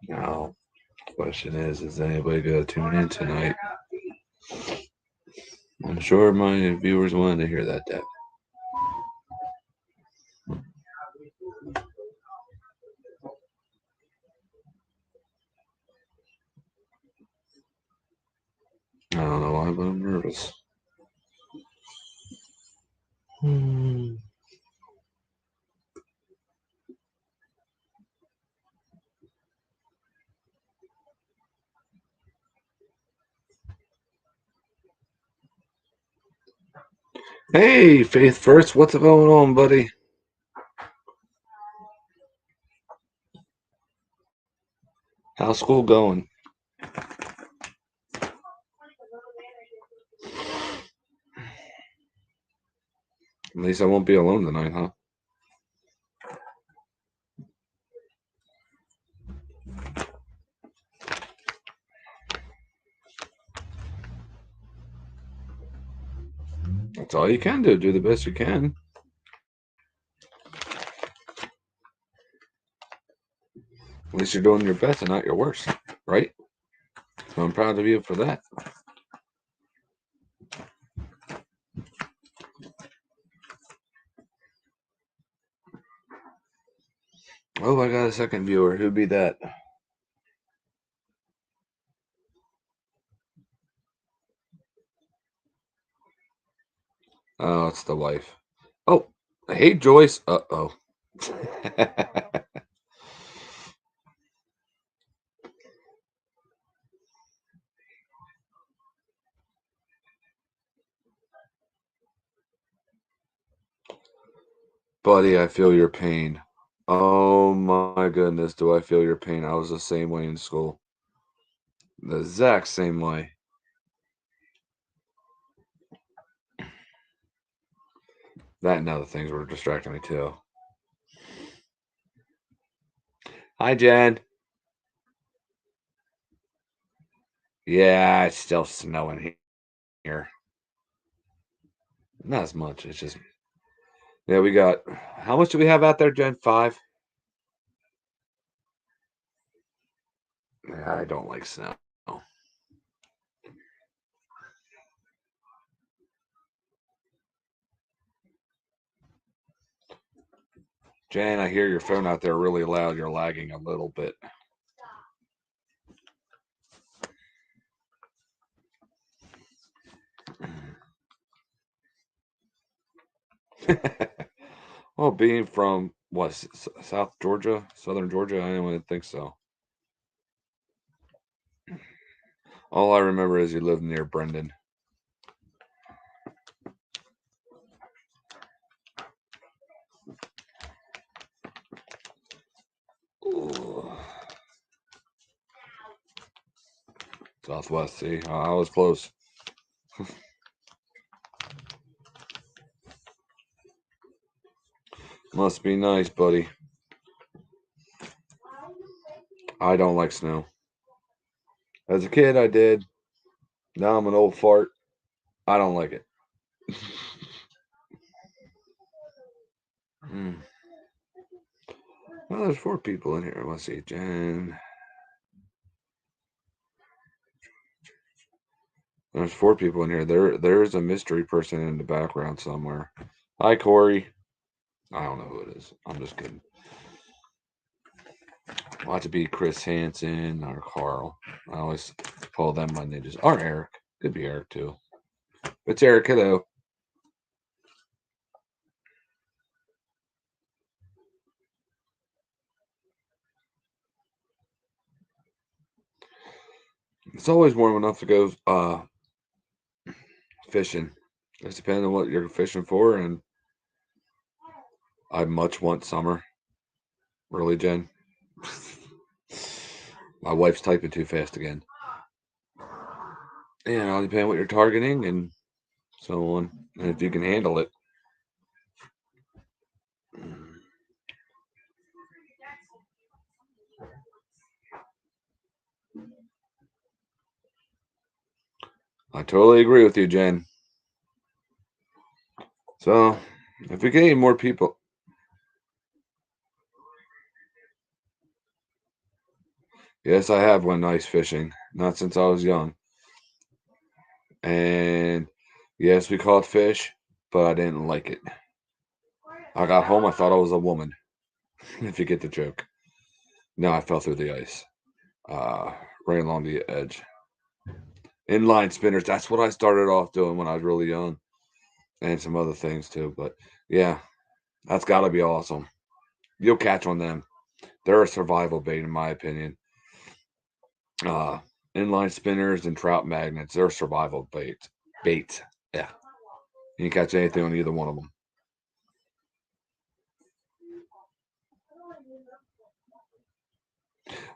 Now, question is anybody going to tune in tonight? I'm sure my viewers wanted to hear that, Dad. I don't know why, but I'm nervous. Hey, Faith First, what's going on, buddy? How's school going? At least I won't be alone tonight, huh? That's all you can do. Do the best you can. At least you're doing your best and not your worst, right? So I'm proud of you for that. Oh, I got a second viewer. Who'd be that? Oh, it's the wife. Oh, hey, Joyce. Uh-oh. Buddy, I feel your pain. Oh my goodness, do I feel your pain. I was the same way in school. The exact same way. That and other things were distracting me too. Hi, Jen. Yeah, it's still snowing here. Not as much. It's just, yeah, we got, how much do we have out there, Jen? 5? Yeah, I don't like snow. Jen, I hear your phone out there really loud. You're lagging a little bit. Well, being from what, South Georgia, Southern Georgia, I wouldn't think so. All I remember is you lived near Brendan. Ooh. Southwest, see, I was close. Must be nice, buddy. I don't like snow. As a kid, I did. Now I'm an old fart. I don't like it. Mm. Well, there's 4 people in here. Let's see, Jen. There's 4 people in here. There's a mystery person in the background somewhere. Hi, Corey. I don't know who it is. I'm just kidding. Want to be Chris Hansen or Carl. I always call them my ninjas. Or Eric. Could be Eric too. It's Eric. Hello. It's always warm enough to go fishing. It depends on what you're fishing for, and I much want summer. Really, Jen? My wife's typing too fast again. Yeah, it'll depend what you're targeting and so on, and if you can handle it. I totally agree with you, Jen. So, if we get any more people, Yes, I have went ice fishing. Not since I was young. And yes, we caught fish, but I didn't like it. I got home, I thought I was a woman, if you get the joke. No, I fell through the ice. Uh, right along the edge. Inline spinners. That's what I started off doing when I was really young, and some other things too. But yeah, that's got to be awesome. You'll catch on them. They're a survival bait, in my opinion. Uh, Inline spinners and trout magnets. They're survival bait. Bait. Yeah, you can catch anything on either one of them.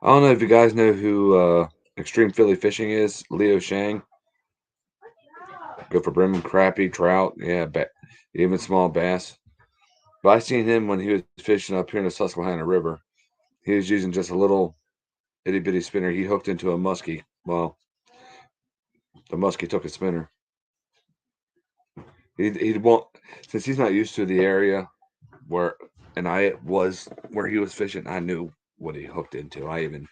I don't know if you guys know who Extreme Philly Fishing is. Leo Shang. Good for brim, crappie, trout. Yeah, even small bass. But I seen him when he was fishing up here in the Susquehanna River. He was using just a little itty bitty spinner. He hooked into a muskie. Well, the muskie took a spinner. He won't, since he's not used to the area where, and I was where he was fishing. I knew what he hooked into. I even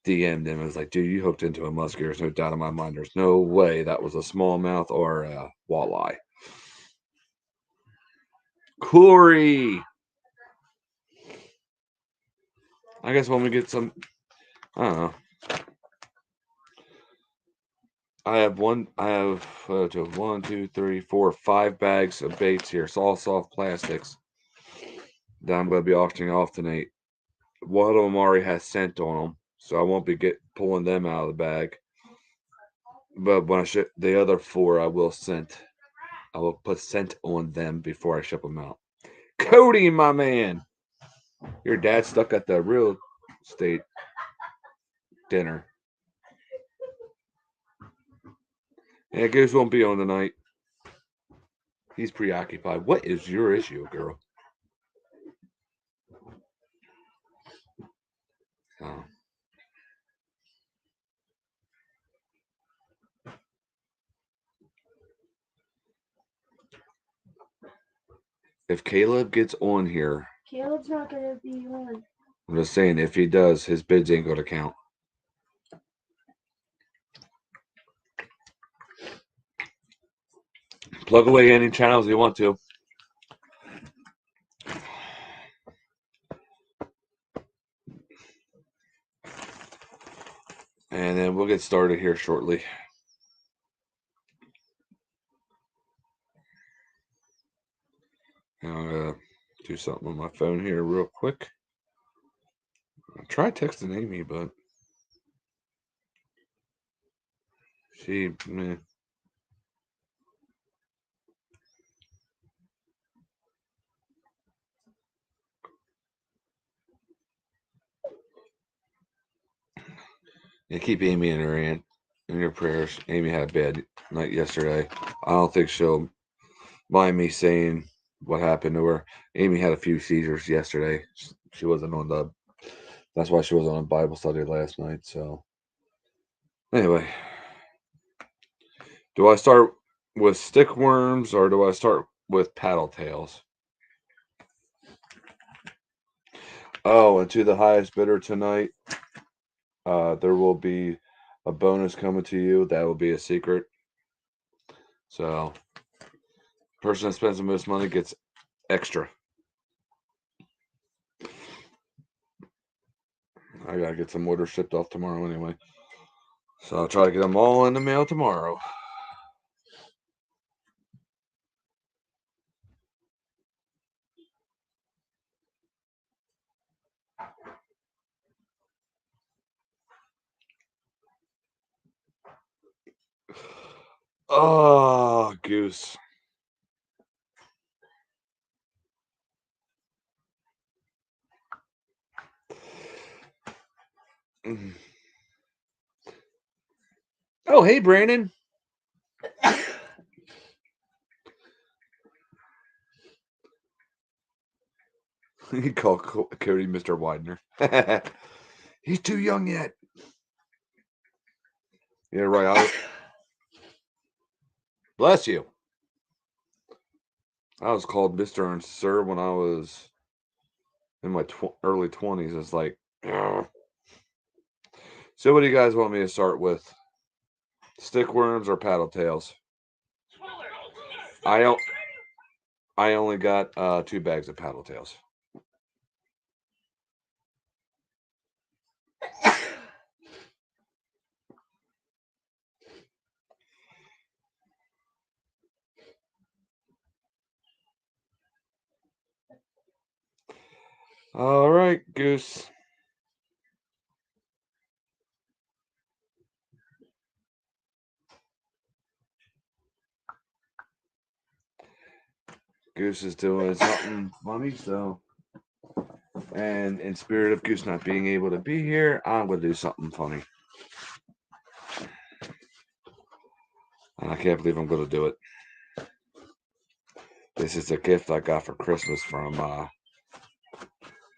DM'd him. I was like, dude, you hooked into a muskie. There's no doubt in my mind. There's no way that was a smallmouth or a walleye. Corey. I guess when we get some, I don't know. I have one, two, three, four, 5 bags of baits here. It's all soft plastics that I'm going to be auctioning off tonight. One of them already has scent on them, so I won't be pulling them out of the bag. But when I ship the other 4, I will put scent on them before I ship them out. Cody, my man, your dad stuck at the real estate dinner. Yeah, Goose won't be on tonight. He's preoccupied. What is your issue, girl? Oh. If Caleb gets on here, Caleb's not gonna be on. I'm just saying, if he does, his bids ain't going to count. Plug away any channels you want to. And then we'll get started here shortly. I'm going to do something on my phone here real quick. I tried texting Amy, but she, meh. Yeah, keep Amy in your prayers. Amy had a bad night yesterday. I don't think she'll mind me saying what happened to her. Amy had a few seizures yesterday. She wasn't on the. That's why she was on a Bible study last night. So anyway, do I start with stick worms or do I start with paddle tails? Oh, and to the highest bidder tonight, there will be a bonus coming to you. That will be a secret. So, person that spends the most money gets extra. I gotta get some orders shipped off tomorrow anyway. So I'll try to get them all in the mail tomorrow. Oh, goose. Oh, hey, Brandon. He called Cody Mr. Widener. He's too young yet. Yeah, right. Bless you. I was called Mr. and Sir when I was in my early 20s. It's like, ugh. So what do you guys want me to start with? Stickworms or paddle tails? I only got 2 bags of paddle tails. All right, Goose. Goose is doing something funny, so. And in spirit of Goose not being able to be here, I'm going to do something funny. And I can't believe I'm going to do it. This is a gift I got for Christmas from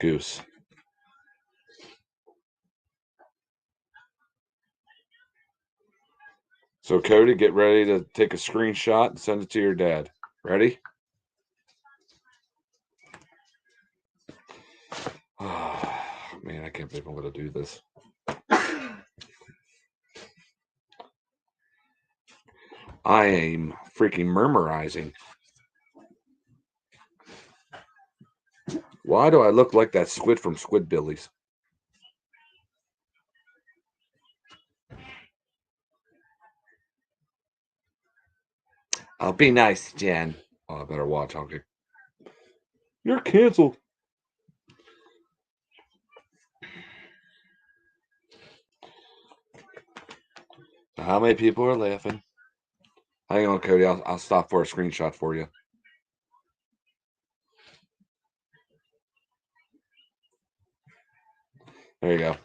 Goose. So, Cody, get ready to take a screenshot and send it to your dad. Ready? Oh, man, I can't believe I'm going to do this. I am freaking murmurizing. Why do I look like that squid from Squidbillies? I'll be nice, Jen. Oh, I better watch, okay. You're canceled. How many people are laughing? Hang on, Cody. I'll stop for a screenshot for you. There you go.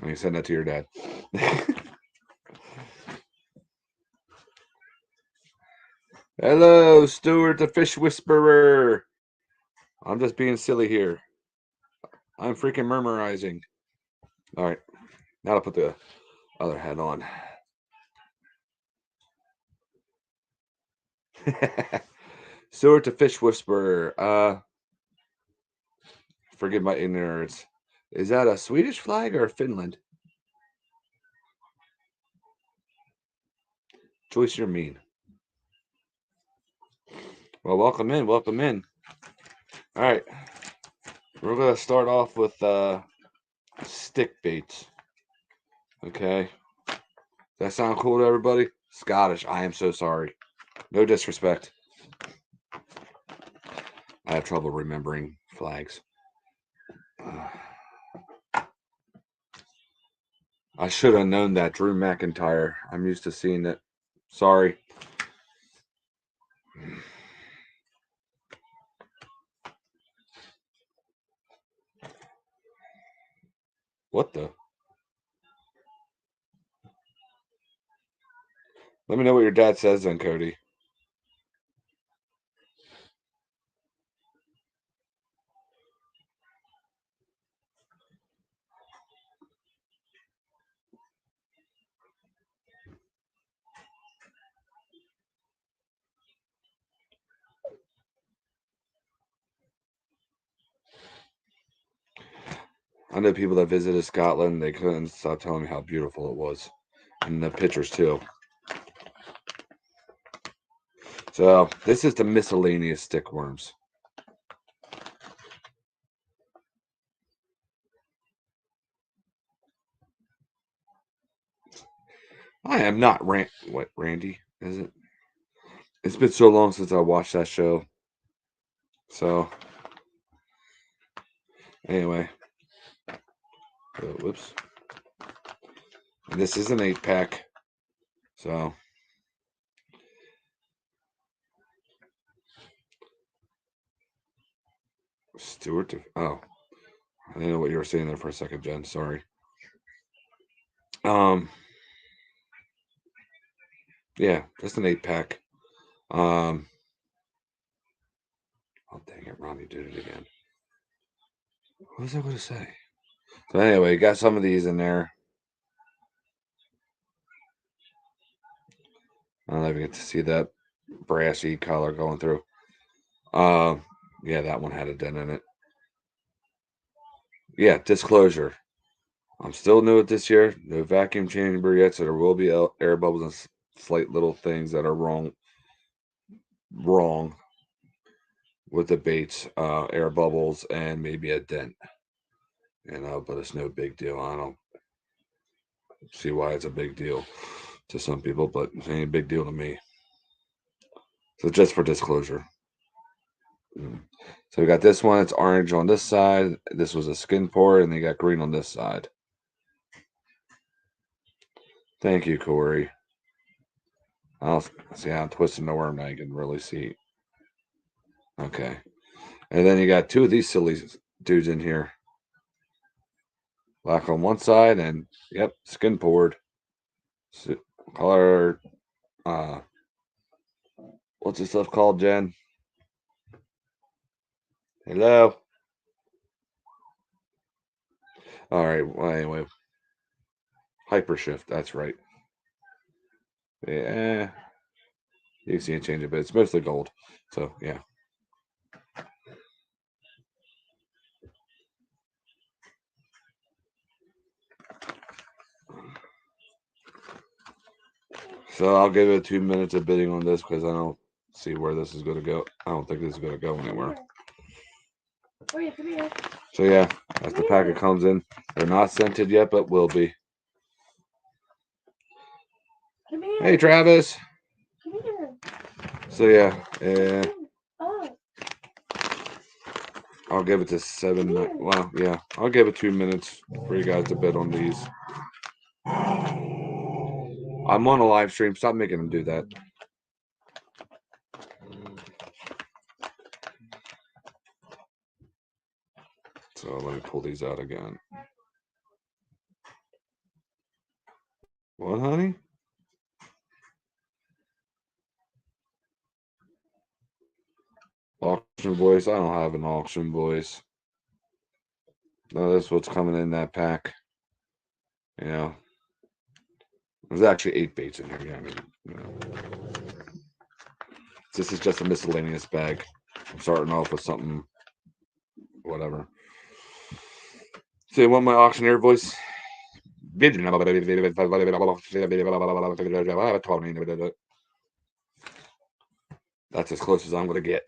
Let me send that to your dad. Hello, Stuart the Fish Whisperer. I'm just being silly here. I'm freaking murmurizing. All right. Now I'll put the other hat on. Stuart the Fish Whisperer. Forgive my ignorance. Is that a Swedish flag or Finland? Joyce, you're mean. Well, welcome in. Welcome in. All right. We're going to start off with stick baits. Okay. Does that sound cool to everybody? Scottish. I am so sorry. No disrespect. I have trouble remembering flags. I should have known that. Drew McIntyre. I'm used to seeing it. Sorry. What the? Let me know what your dad says then, Cody. I know people that visited Scotland, they couldn't stop telling me how beautiful it was. And the pictures too. So this is the miscellaneous stickworms. I am not Randy, is it? It's been so long since I watched that show. So anyway. Whoops. And this is an 8-pack. So Stuart. Oh, I didn't know what you were saying there for a second, Jen. Sorry. Yeah, just an 8-pack. Oh, dang it, Ronnie did it again. What was I going to say? So anyway, got some of these in there. I don't know if you get to see that brassy color going through. Yeah, that one had a dent in it. Yeah, disclosure. I'm still new at this year. No vacuum chamber yet, so there will be air bubbles and slight little things that are wrong with the baits, air bubbles, and maybe a dent. But it's no big deal. I don't see why it's a big deal to some people, but it ain't a big deal to me. So just for disclosure. So we got this one. It's orange on this side. This was a skin pour, and they got green on this side. Thank you, Corey. I'll see how I'm twisting the worm now. You can really see. Okay. And then you got two of these silly dudes in here. Black on one side, and yep, skin poured. Color. What's this stuff called, Jen? Hello. All right. Well, anyway, Hypershift. That's right. Yeah. You can see it change it, but it's mostly gold. So yeah. So I'll give it 2 minutes of bidding on this because I don't see where this is going to go. I don't think this is going to go anywhere. Come here. So yeah, as the packet comes in, they're not scented yet, but will be. Come here. Hey, Travis. Come here. So yeah, Oh. I'll give it to 7. Well, yeah, I'll give it 2 minutes for you guys to bid on these. I'm on a live stream. Stop making them do that. So let me pull these out again. What, honey? Auction voice? I don't have an auction voice. No, that's what's coming in that pack. You know, there's actually 8 baits in here. Yeah, I mean, you know. This is just a miscellaneous bag. I'm starting off with something, whatever. So you want my auctioneer voice? That's as close as I'm going to get.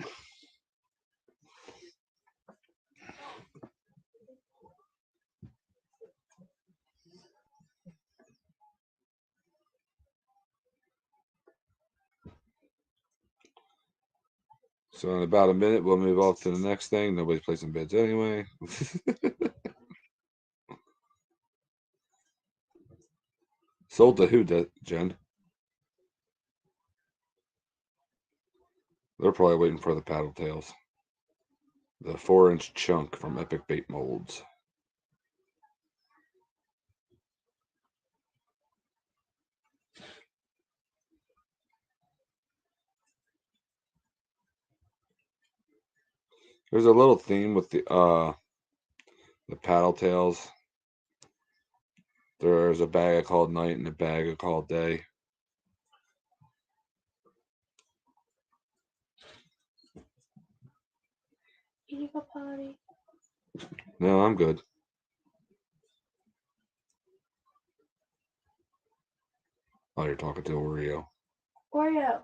So in about a minute, we'll move off to the next thing. Nobody's placing bids anyway. Sold to who, Jen? They're probably waiting for the paddle tails. The 4-inch chunk from Epic Bait Molds. There's a little theme with the paddle tails. There's a bag called night and a bag called day. Can you go potty? No, I'm good. Oh, you're talking to Oreo. Oreo.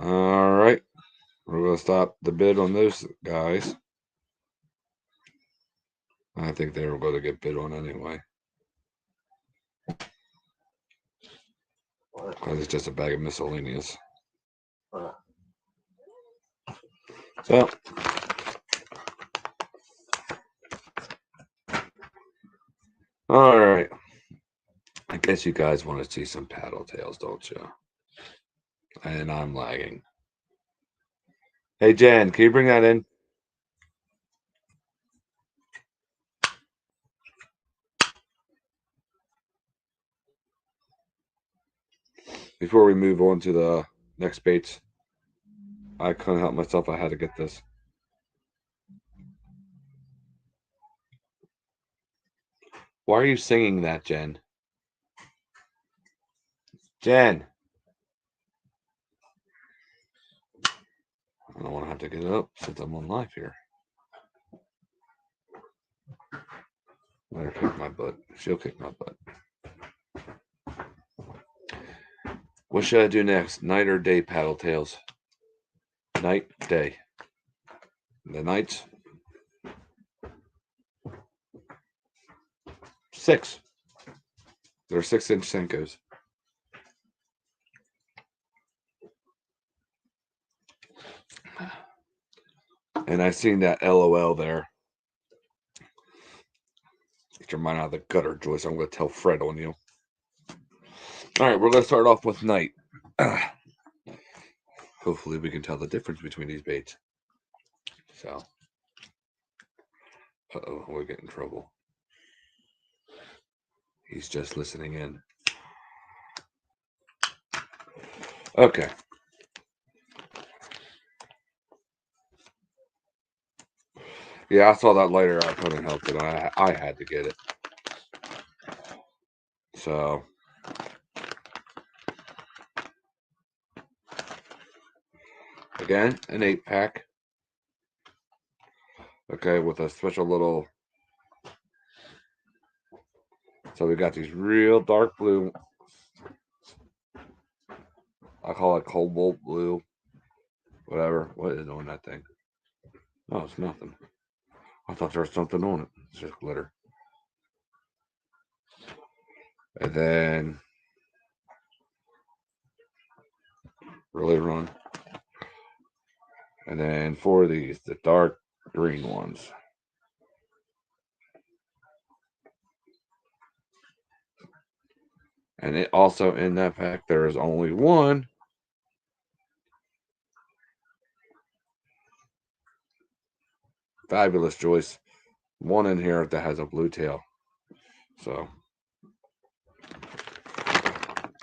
All right. We're going to stop the bid on those guys. I think they were going to get bid on anyway. Because it's just a bag of miscellaneous. So, all right. I guess you guys want to see some paddle tails, don't you? And I'm lagging. Hey, Jen, can you bring that in? Before we move on to the next baits, I couldn't help myself. I had to get this. Why are you singing that, Jen? Jen. I don't want to have to get it up since I'm on live here. Let her kick my butt. She'll kick my butt. What should I do next? Night or day paddle tails? Night, day. The nights? 6. They're 6-inch Senkos. And I seen that LOL there. Get your mind out of the gutter, Joyce. I'm going to tell Fred on you. All right, we're going to start off with night. Hopefully we can tell the difference between these baits. So, uh-oh, we're getting in trouble. He's just listening in. Okay. Yeah, I saw that later. I couldn't help it. I had to get it. So, again, an 8-pack. Okay, with a special little. So we got these real dark blue. I call it cobalt blue. Whatever. What is on that thing? Oh, it's nothing. I thought there was something on it. It's just glitter. And then really run. And then 4 of these, the dark green ones. And it also in that pack there is only one fabulous Joyce. One in here that has a blue tail. So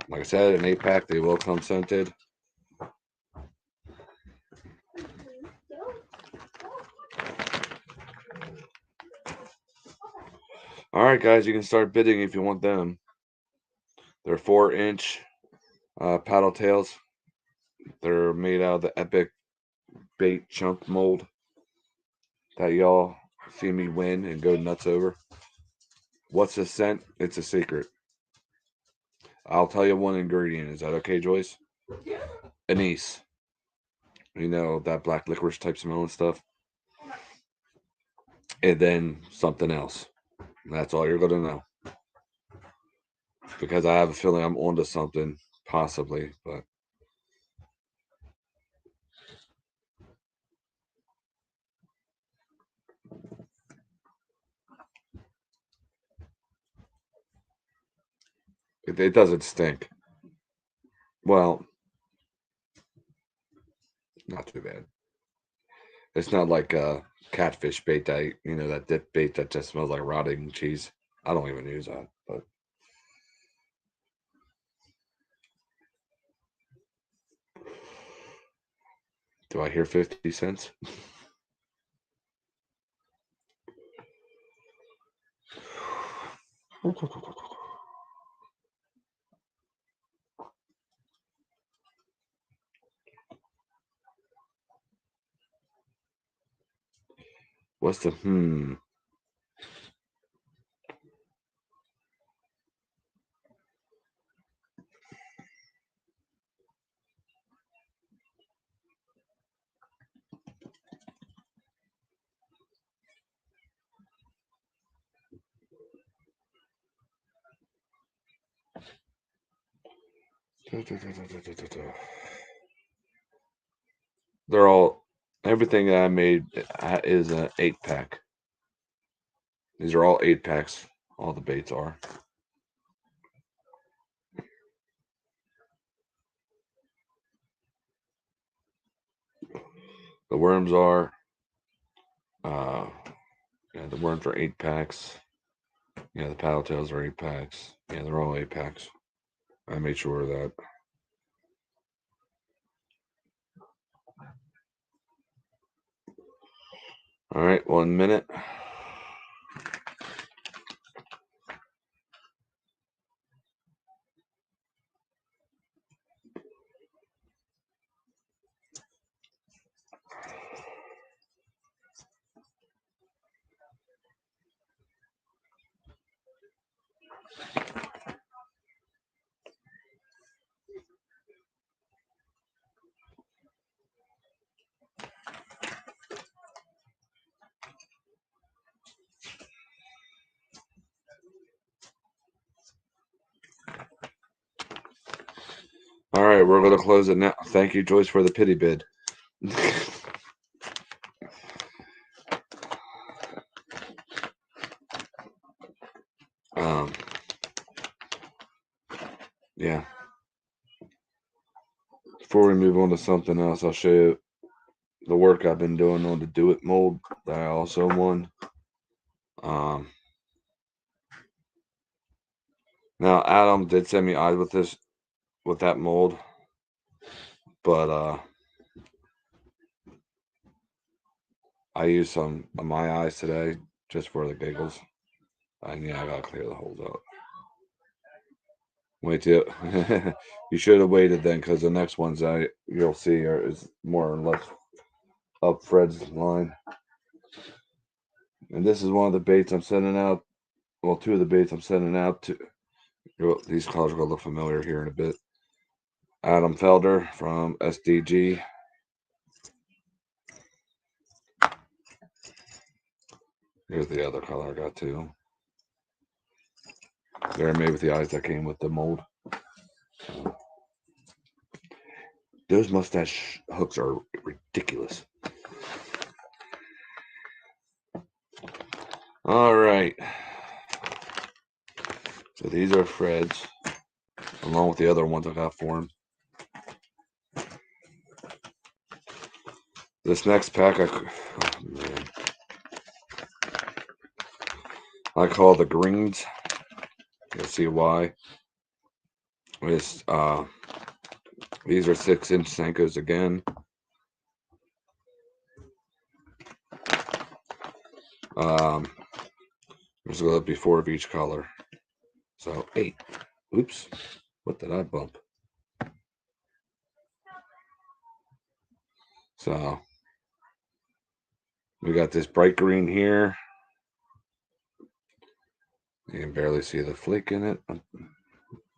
like I said, an 8-pack, they will come scented. All right, guys, you can start bidding if you want them. They're 4-inch paddle tails. They're made out of the Epic Bait Chunk mold that y'all see me win and go nuts over. What's the scent? It's a secret. I'll tell you one ingredient. Is that okay, Joyce? Yeah. Anise. You know, that black licorice type smell and stuff. And then something else. That's all you're going to know. Because I have a feeling I'm onto something, possibly, but. It doesn't stink. Well, not too bad. It's not like a catfish bait that, you know, that dip bait that just smells like rotting cheese. I don't even use that, but. Do I hear 50 cents? What's the They're all, everything that I made is an 8-pack. These are all 8-packs. All the baits are. The worms are, yeah, the worms are 8-packs. Yeah, the paddle tails are 8-packs. Yeah, they're all 8-packs. I made sure of that. All right, 1 minute. All right, we're going to close it now. Thank you, Joyce, for the pity bid. Yeah. Before we move on to something else, I'll show you the work I've been doing on the Do It mold that I also won. Now Adam did send me eyes with that mold, but I used some of my eyes today just for the giggles. And yeah, I gotta clear the holes out. Wait till you should have waited then, because the next ones you'll see is more or less up Fred's line. And this is one of the baits I'm sending out. Well, two of the baits I'm sending out to. These colors are gonna look familiar here in a bit. Adam Felder from SDG. Here's the other color I got too. They're made with the eyes that came with the mold. Those mustache hooks are ridiculous. All right. So these are Fred's, along with the other ones I got for him. This next pack, I call the greens. You'll see why. These are 6-inch Senkos again. There's a little bit before of each color. So 8. Oops. What did I bump? So we got this bright green here. You can barely see the flake in it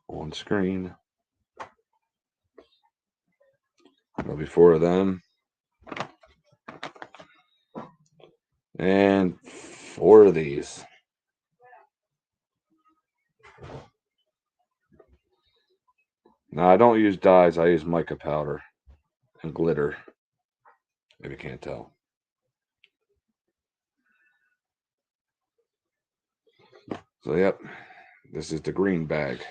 on screen. But before them. And 4 of these. Now, I don't use dyes. I use mica powder and glitter. If you can't tell. So, yep. This is the green bag.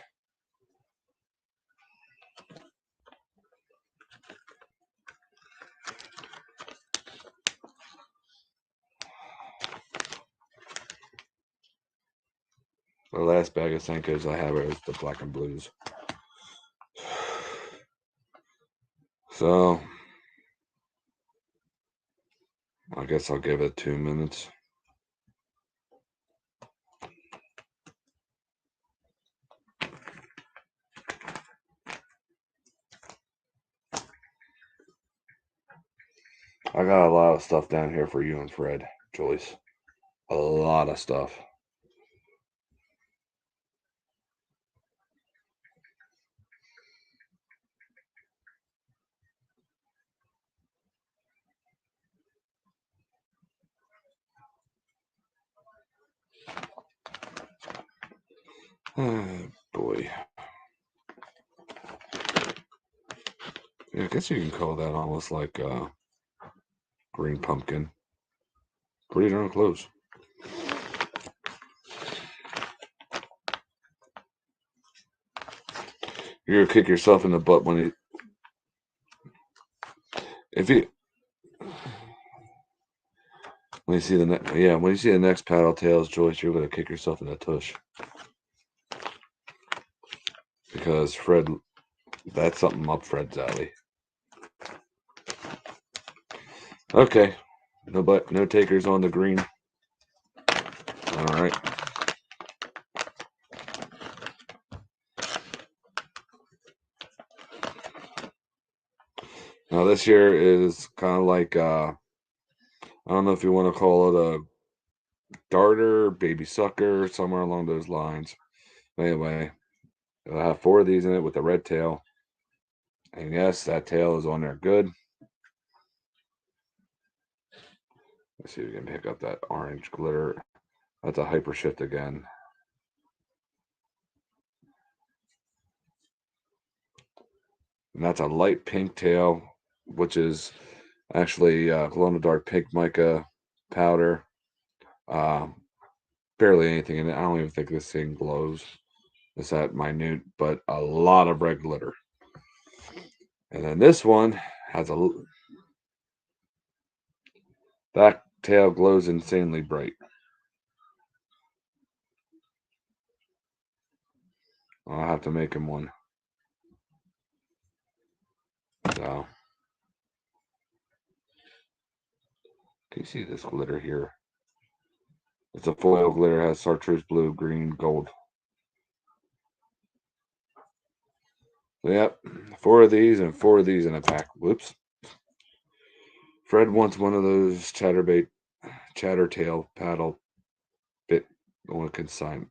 The last bag of Senkos I have is the black and blues. So, I guess I'll give it 2 minutes. I got a lot of stuff down here for you and Fred, Joyce. A lot of stuff. Oh, boy. Yeah, I guess you can call that almost like green pumpkin. Pretty darn close. You're gonna kick yourself in the butt when you see the next paddle tails, Joyce, you're gonna kick yourself in the tush. Because Fred, that's something up Fred's alley. Okay. No takers on the green. All right. Now this here is kind of like I don't know if you want to call it a darter, baby sucker, somewhere along those lines. Anyway, it'll have 4 of these in it with the red tail. And yes, that tail is on there good. Let's see if we can pick up that orange glitter. That's a hyper shift again. And that's a light pink tail, which is actually glow-in-the-dark pink mica powder. Barely anything in it. I don't even think this thing glows. It's that minute, but a lot of red glitter. And then this one has that tail glows insanely bright. I'll have to make him one. So, can you see this glitter here? It's a foil glitter, has chartreuse blue, green, gold. So, yep, 4 of these and 4 of these in a pack. Whoops. Fred wants one of those chattertail paddle bit on consignment.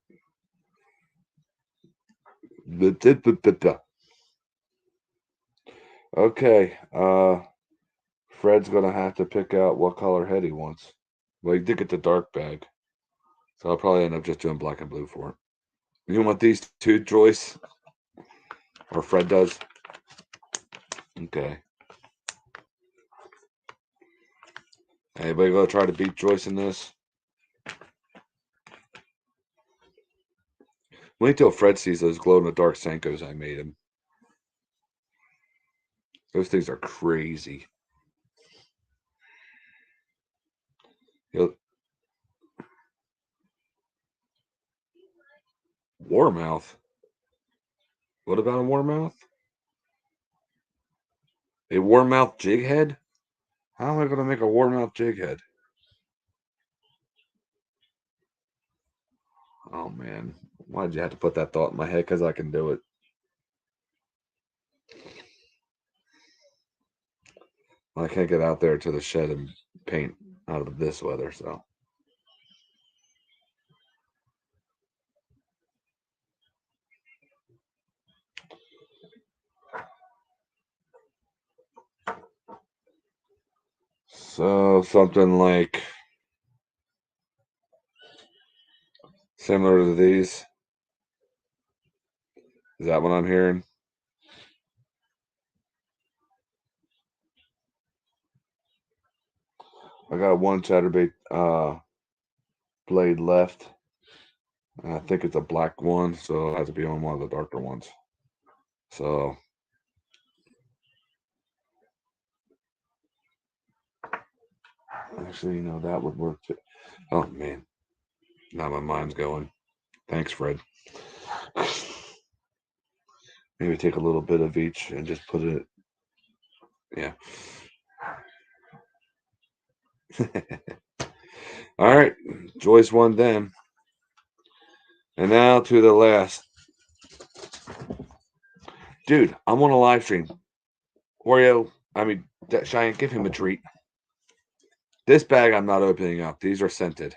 Okay, Fred's gonna have to pick out what color head he wants. Well, he did get the dark bag, so I'll probably end up just doing black and blue for it. You want these 2, Joyce? Or Fred does? Okay. Anybody gonna try to beat Joyce in this? Wait till Fred sees those glow-in-the-dark Senkos I made him. Those things are crazy. Warmouth? What about a warmouth? A warmouth jig head? How am I going to make a warmouth jig head? Oh, man. Why did you have to put that thought in my head? Because I can do it. I can't get out there to the shed and paint out of this weather, so. So, something like similar to these. Is that what I'm hearing? I got one chatterbait blade left. I think it's a black one, so it has to be on one of the darker ones. So actually, you know, that would work too. Oh man. Now my mind's going. Thanks, Fred. Maybe take a little bit of each and just put it. Yeah. All right. Joyce won them. And now to the last. Dude, I'm on a live stream. Cheyenne, give him a treat. This bag I'm not opening up. These are scented.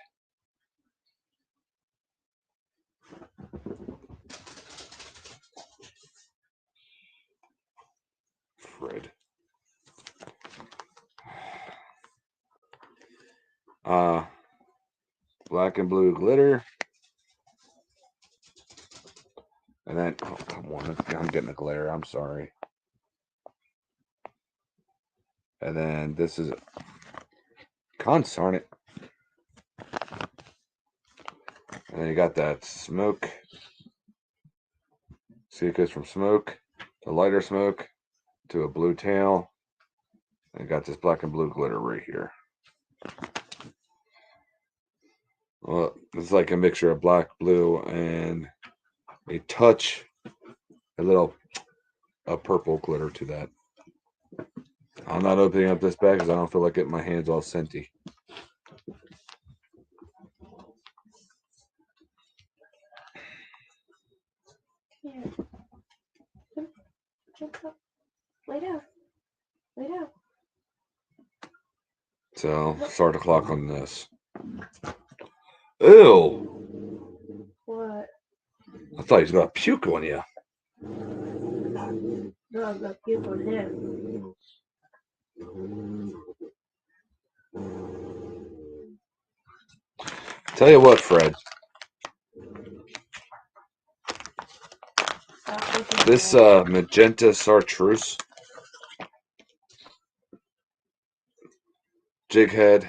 Fred. Black and blue glitter. And then, oh, come on. I'm getting a glare. I'm sorry. And then this is, consarn it. And then you got that smoke. See, it goes from smoke to lighter smoke to a blue tail. And got this black and blue glitter right here. Well, it's like a mixture of black, blue, and a touch, a purple glitter to that. I'm not opening up this bag because I don't feel like getting my hands all scenty. Here. Jump up. Lay down. Lay down. So, start the clock on this. Ew! What? I thought thought he was gonna puke on you. No, I'm gonna puke on him. Tell you what, Fred. This magenta chartreuse jig head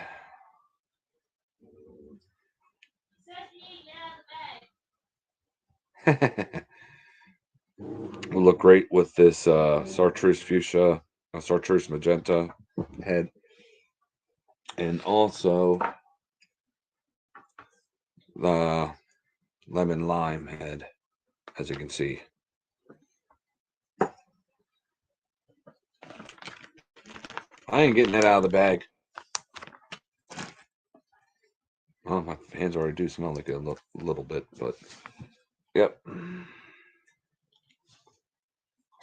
will look great with this chartreuse fuchsia, chartreuse magenta head, and also the lemon lime head, as you can see. I ain't getting that out of the bag. Oh, my hands already do smell like it a little bit, but yep.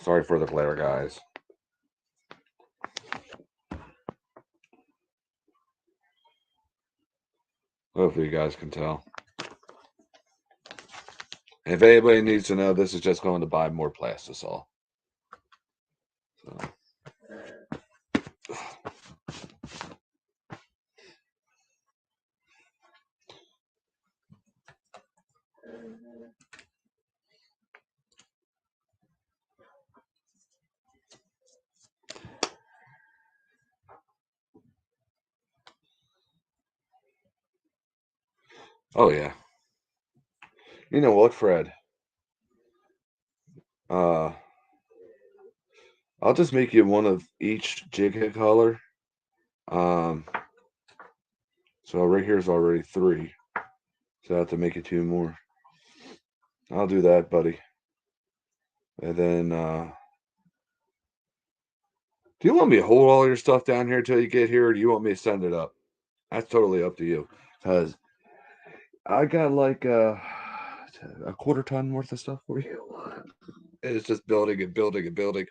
Sorry for the glare, guys. Hopefully you guys can tell. If anybody needs to know, this is just going to buy more Plastisol. So. Oh yeah. You know what, Fred? I'll just make you one of each jig head color. So right here is already 3. So I have to make it 2 more. I'll do that, buddy. And then do you want me to hold all your stuff down here until you get here, or do you want me to send it up? That's totally up to you. Because I got like a quarter ton worth of stuff for you. It's just building and building and building.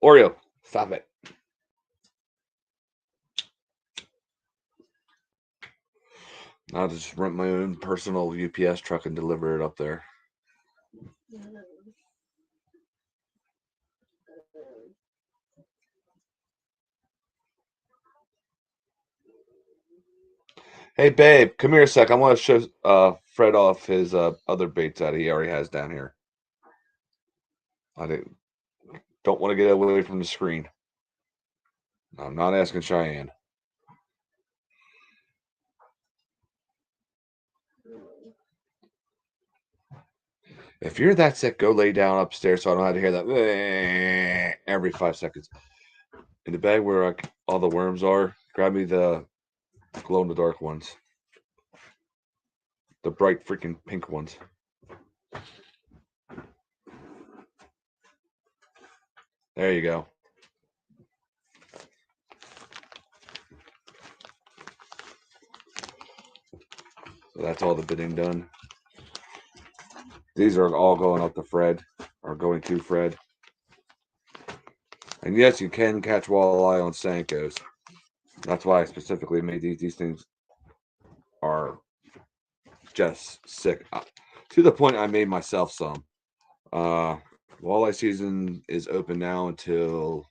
Oreo, stop it. I'll just rent my own personal UPS truck and deliver it up there. Hey, babe, come here a sec. I want to show Fred off his other baits that he already has down here. I don't want to get away from the screen. I'm not asking Cheyenne. If you're that sick, go lay down upstairs so I don't have to hear that every 5 seconds. In the bag where all the worms are, grab me the glow-in-the-dark ones. The bright freaking pink ones. There you go. So that's all the bidding done. These are all going up to Fred, or going to Fred. And yes, you can catch walleye on Senkos. That's why I specifically made these. These things are just sick. To the point I made myself some. Walleye season is open now until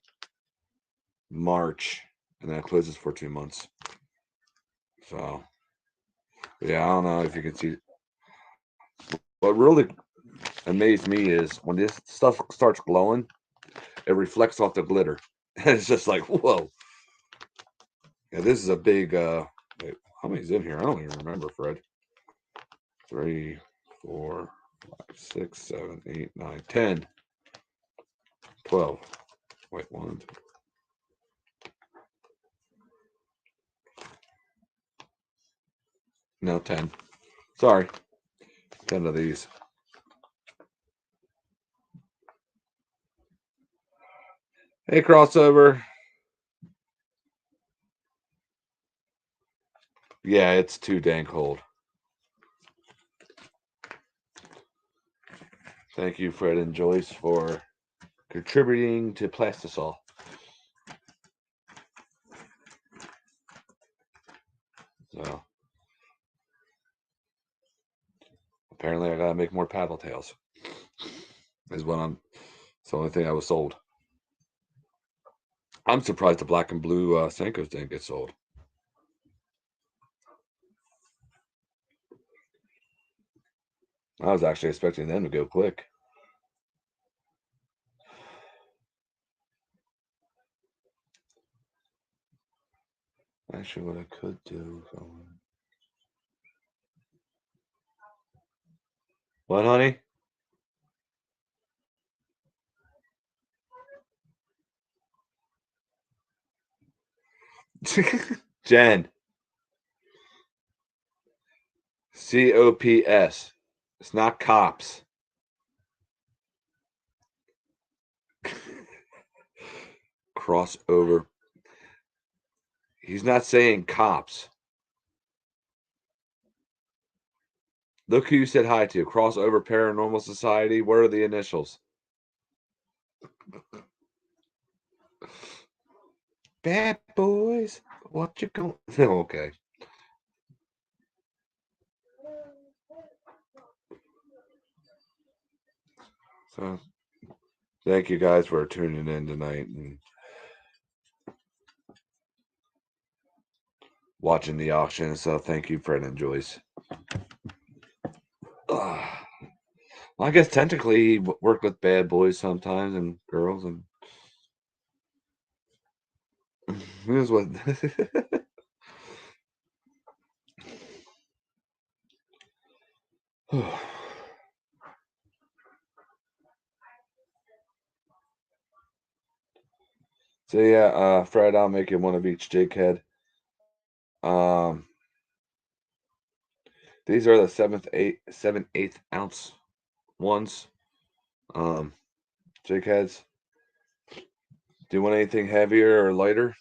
March, and then it closes for 2 months. So, yeah, I don't know if you can see. What really amazed me is when this stuff starts glowing, it reflects off the glitter. It's just like, whoa. Yeah, this is a big, wait, how many's in here? I don't even remember, Fred. 3, 4, 5, 6, 7, 8, 9, 10, 12. Wait, 1, 2. No, 10. Sorry. 10 of these. Hey, crossover. Yeah, it's too dang cold. Thank you, Fred and Joyce, for contributing to Plastisol. So, Apparently, I gotta make more paddle tails. Is what I'm. It's the only thing I was sold. I'm surprised the black and blue Senkos didn't get sold. I was actually expecting them to go quick. Actually, what I could do. What, honey? Jen. COPS. It's not cops. Crossover. He's not saying cops. Look who you said hi to. Crossover Paranormal Society. What are the initials? Bad boys. What you going? Okay. So, thank you guys for tuning in tonight and watching the auction. So, thank you, Fred and Joyce. Well, I guess technically he worked with bad boys sometimes and girls, and here's what. So yeah, Fred, I'll make you one of each jighead. These are the 7/8 ounce ones. Jigheads. Do you want anything heavier or lighter?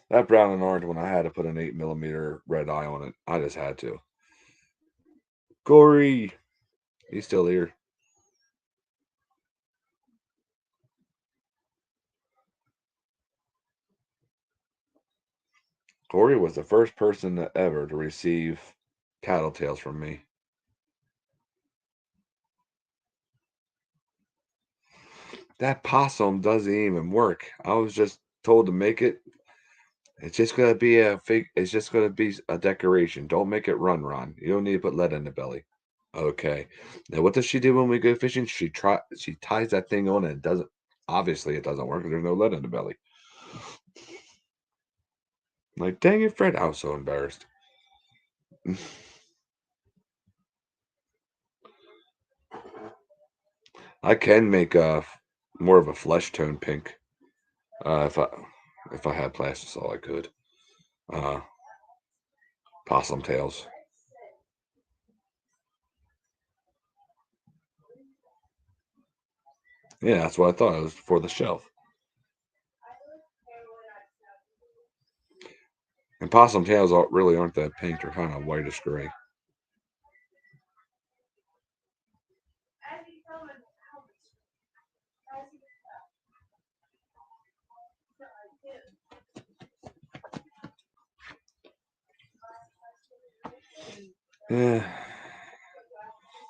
That brown and orange one, I had to put an 8mm red eye on it. I just had to. Corey, he's still here. Corey was the first person ever to receive tattletales from me. That possum doesn't even work. I was just told to make it. It's just gonna be a fake. It's just gonna be a decoration. Don't make it run, Ron. You don't need to put lead in the belly. Okay. Now, what does she do when we go fishing? She ties that thing on, and it doesn't. Obviously, it doesn't work. There's no lead in the belly. Like, dang it, Fred! I was so embarrassed. I can make a more of a flesh tone pink. If I had plastisol, I could. Uh, Possum tails. Yeah, that's what I thought. It was for the shelf. And possum tails really aren't that pink. They're kind of whitish gray. Yeah.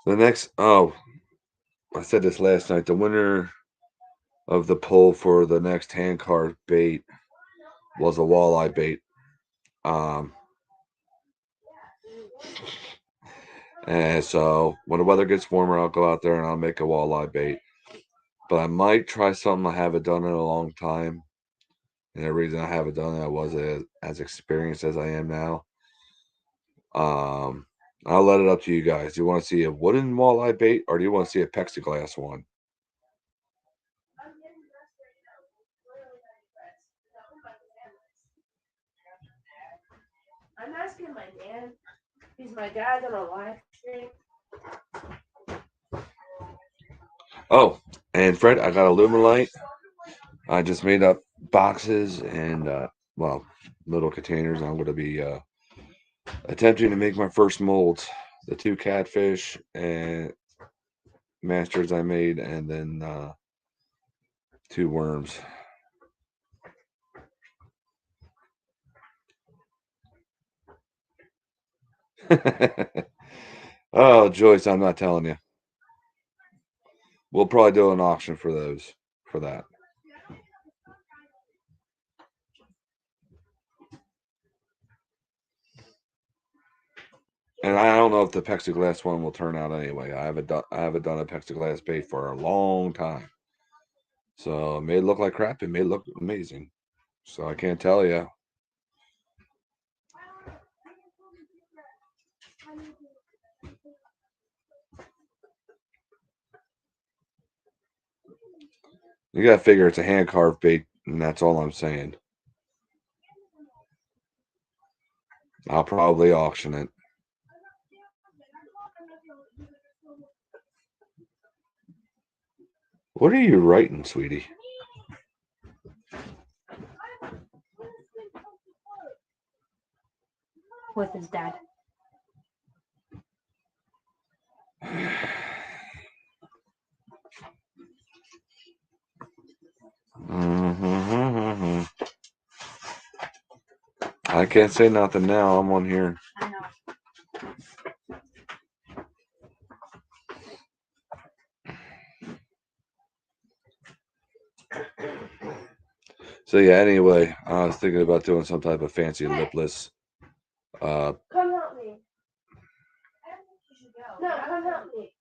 The next, I said this last night. The winner of the poll for the next hand card bait was a walleye bait. And so when the weather gets warmer, I'll go out there and I'll make a walleye bait. But I might try something I haven't done in a long time. And the reason I haven't done it, I wasn't as experienced as I am now. I'll let it up to you guys. Do you want to see a wooden walleye bait or do you want to see a plexiglass one? I'm asking my dad. He's my dad on a live stream. Oh, and Fred, I got a Lumelite. I just made up boxes and little containers. I'm going to be attempting to make my first molds. The 2 catfish and masters I made, and then 2 worms. Oh, Joyce, I'm not telling you. We'll probably do an auction for those, for that. And I don't know if the plexiglass one will turn out anyway. I haven't done a plexiglass bait for a long time. So it may look like crap. It may look amazing. So I can't tell you. You gotta figure it's a hand carved bait, and that's all I'm saying. I'll probably auction it. What are you writing, sweetie? With his dad. I can't say nothing now. I'm on here. I know. So yeah, anyway, I was thinking about doing some type of fancy lipless. Come help me. No, come help me.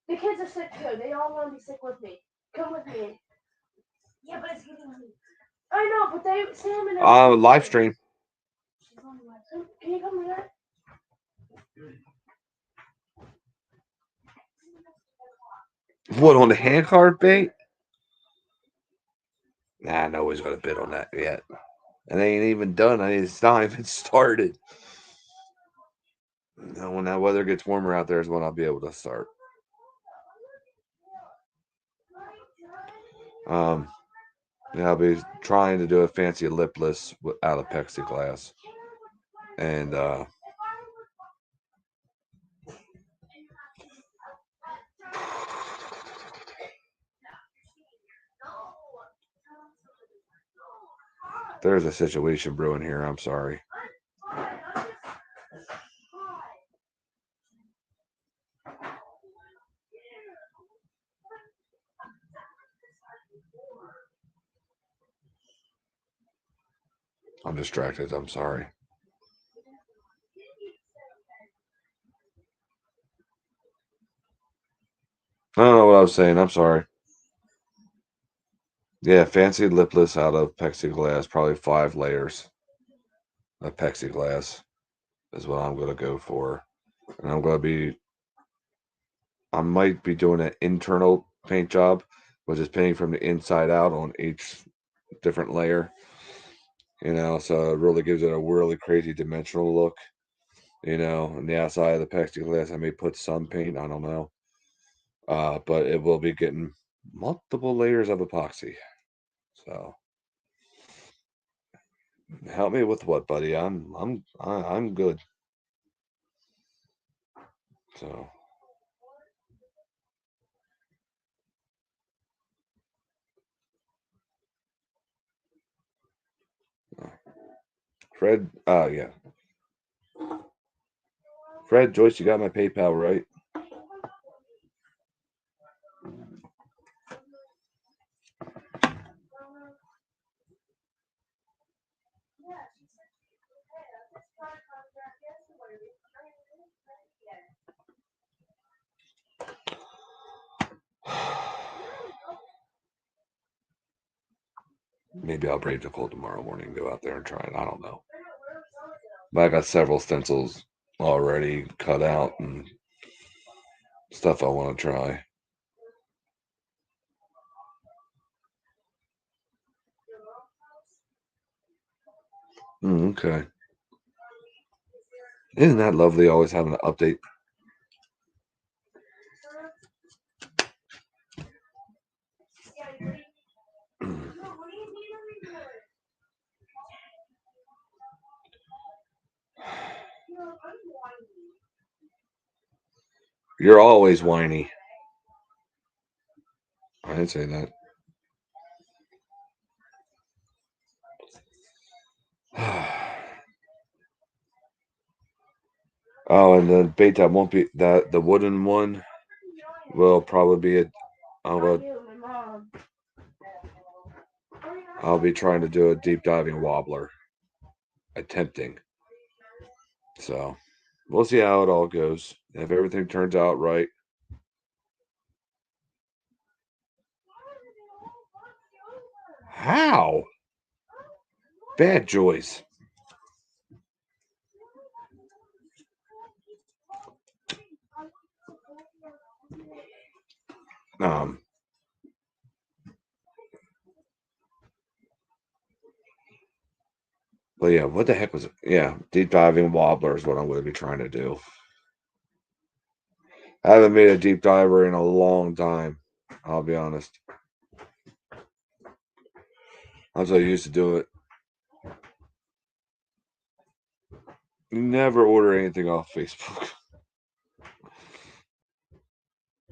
The kids are sick too. They all want to be sick with me. Come with me. Yeah, but it's getting me. I know, but Sam and live stream. Can you come here? What, on the hand card bait? Nah, nobody's got a bid on that yet. It ain't even done. It's not even started. Now, when that weather gets warmer out there is when I'll be able to start. Yeah, I'll be trying to do a fancy lipless out of plexiglass. And there's a situation brewing here. I'm sorry. I'm distracted. I'm sorry. I don't know what I was saying. I'm sorry. Yeah, fancy lipless out of plexiglass, probably 5 layers of plexiglass is what I'm going to go for. And I might be doing an internal paint job, which is painting from the inside out on each different layer. So it really gives it a really crazy dimensional look. On the outside of the plexiglass, I may put some paint. I don't know. But it will be getting multiple layers of epoxy. So help me with what, buddy? I'm good. So Fred, yeah. Fred, Joyce, you got my PayPal, right? Maybe I'll brave the cold tomorrow morning, go out there and try it. I don't know. But I got several stencils already cut out and stuff I want to try. Okay. Isn't that lovely always having an update? You're always whiny. I didn't say that. Oh, and the bait that won't be that the wooden one will probably be a. I'll Not go, you, my mom. I'll be trying to do a deep diving wobbler, attempting. So we'll see how it all goes. If everything turns out right, how bad Joyce. Um, but yeah, what the heck was it? Yeah, deep diving wobbler is what I'm going to be trying to do. I haven't made a deep diver in a long time. I'll be honest. I was so used to do it. Never order anything off Facebook.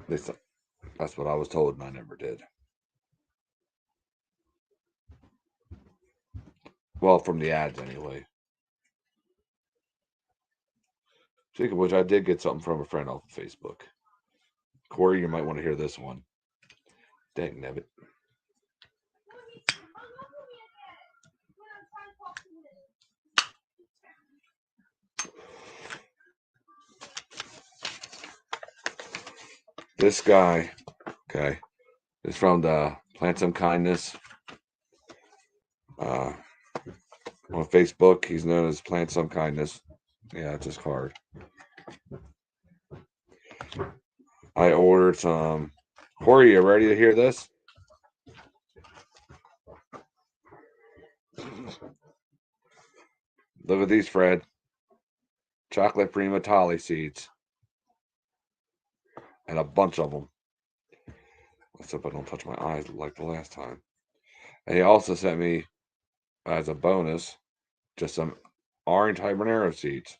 At least that's what I was told, and I never did. Well, from the ads anyway. Speaking of which, I did get something from a friend off of Facebook. Corey, you might want to hear this one. Dang nabbit. This guy, okay, is from the Plant Some Kindness. On Facebook, he's known as Plant Some Kindness. Yeah, it's his card. I ordered some. Corey, you ready to hear this? Look at these, Fred. Chocolate Prima Tolly seeds. And a bunch of them. Let's hope I don't touch my eyes like the last time. And he also sent me, as a bonus, just some orange habanero seeds.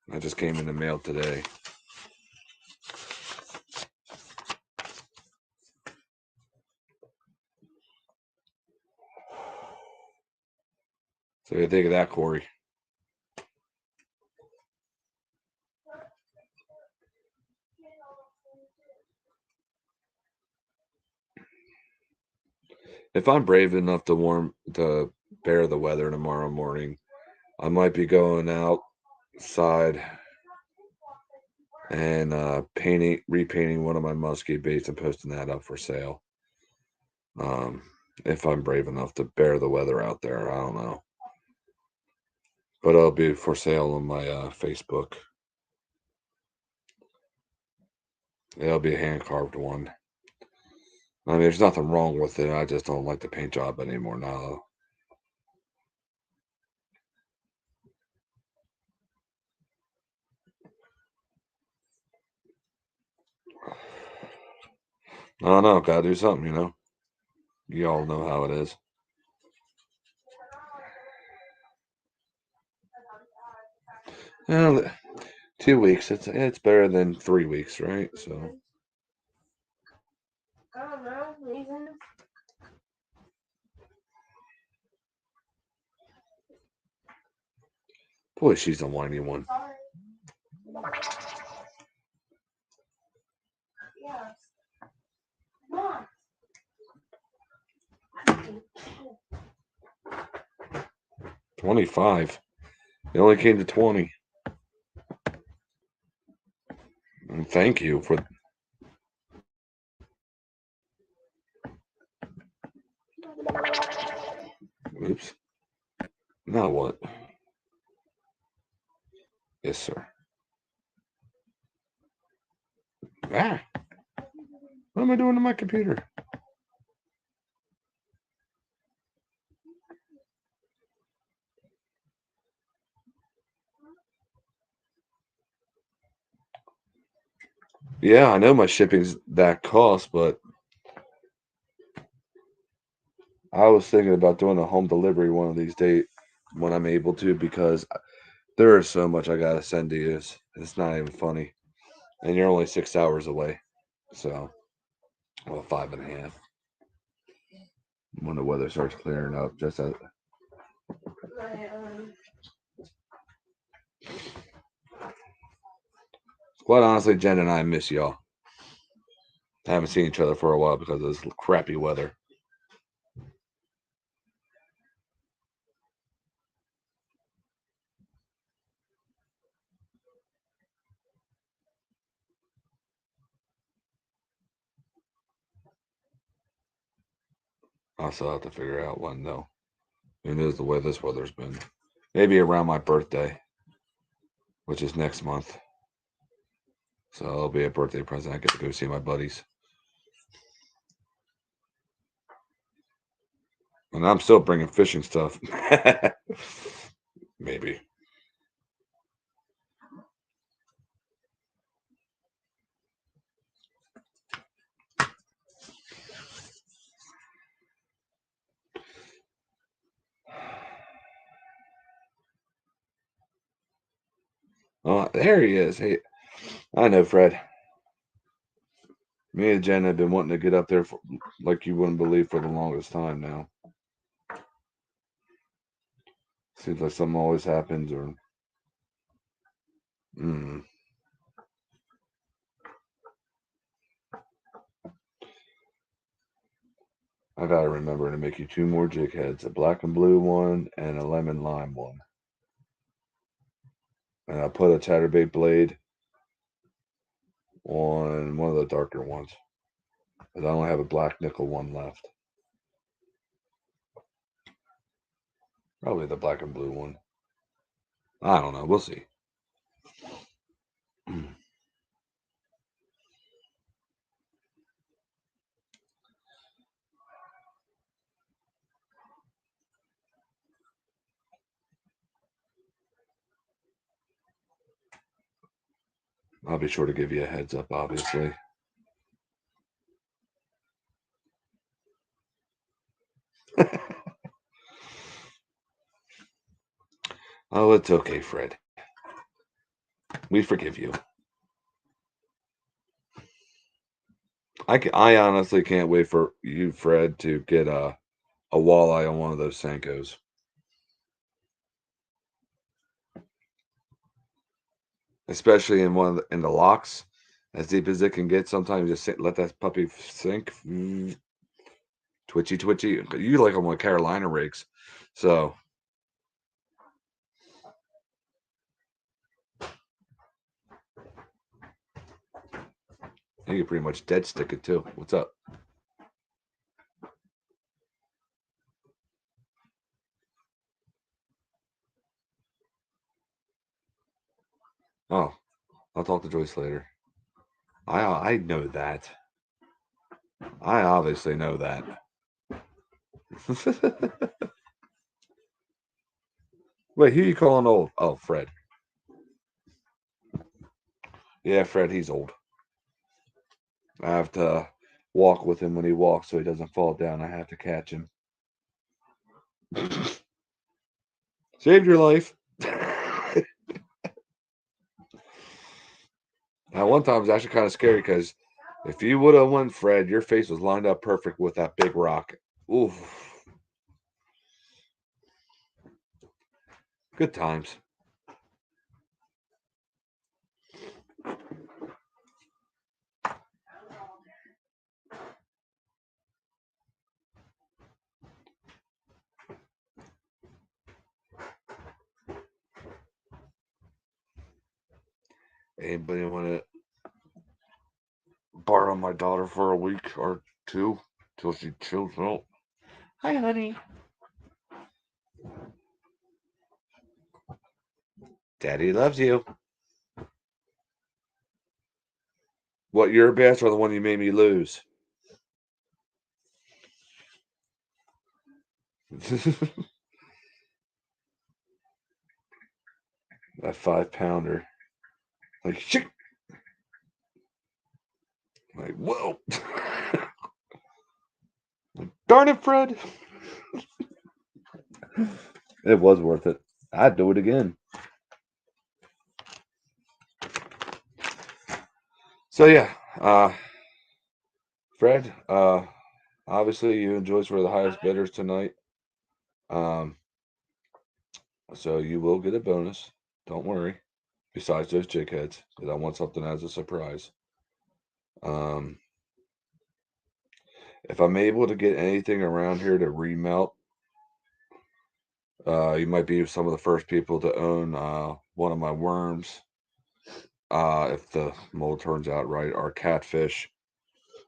That just came in the mail today. So what do you think of that, Corey? If I'm brave enough to bear the weather tomorrow morning, I might be going outside and repainting one of my musky baits and posting that up for sale. If I'm brave enough to bear the weather out there, I don't know, but it'll be for sale on my Facebook. It'll be a hand carved one. I mean, there's nothing wrong with it. I just don't like the paint job anymore now. I don't know. Gotta do something, you know. You all know how it is. Well, 2 weeks. It's better than 3 weeks, right? So. I don't know. Reasons. Boy, she's a whiny one. Sorry. Yeah. Mom. 25. It only came to 20. And thank you for. Oops. Now what? Yes, sir. Ah. What am I doing to my computer? Yeah, I know my shipping's that cost, but I was thinking about doing a home delivery one of these days when I'm able to, because there is so much I gotta send to you. It's not even funny, and you're only 6 hours away. So, well, 5.5. When the weather starts clearing up, just as quite honestly, Jen and I miss y'all. Haven't seen each other for a while because of this crappy weather. I still have to figure out when, though. Who knows the way this weather's been? Maybe around my birthday, which is next month. So it'll be a birthday present. I get to go see my buddies. And I'm still bringing fishing stuff. Maybe. Oh, there he is. Hey, I know, Fred. Me and Jen have been wanting to get up there, for, like you wouldn't believe, for the longest time now. Seems like something always happens, or. I gotta remember to make you 2 more jig heads, a black and blue one and a lemon lime one. And I'll put a chatterbait blade on one of the darker ones. But I only have a black nickel one left. Probably the black and blue one. I don't know. We'll see. I'll be sure to give you a heads up, obviously. Oh, it's okay, Fred. We forgive you. I honestly can't wait for you, Fred, to get a walleye on one of those Senkos. Especially in in the locks, as deep as it can get. Sometimes just let that puppy sink. Twitchy, twitchy. You like them with Carolina rigs, so you can pretty much dead stick it too. What's up? Oh, I'll talk to Joyce later. I know that. I obviously know that. Wait, who you calling old? Oh, Fred. Yeah, Fred, he's old. I have to walk with him when he walks so he doesn't fall down. I have to catch him. Saved your life. Now, one time it was actually kind of scary because if you would have won, Fred, your face was lined up perfect with that big rock. Ooh. Good times. Anybody want to borrow my daughter for a week or two till she chills out? Hi, honey. Daddy loves you. What, your bass or the one you made me lose? That 5-pounder. Like, shit. Like, whoa. Darn it, Fred. It was worth it. I'd do it again. So, yeah. Fred, obviously you and Joyce were the highest bidders tonight. Um, so you will get a bonus. Don't worry. Besides those jig heads, because I want something as a surprise. If I'm able to get anything around here to remelt, you might be some of the first people to own one of my worms. If the mold turns out right, or catfish,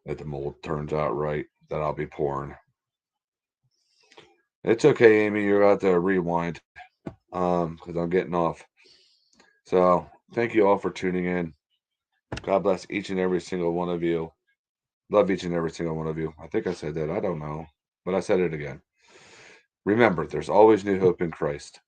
if the mold turns out right, that I'll be pouring. It's okay, Amy. You're about to rewind because I'm getting off. So thank you all for tuning in. God bless each and every single one of you. Love each and every single one of you. I think I said that. I don't know, but I said it again. Remember, there's always new hope in Christ.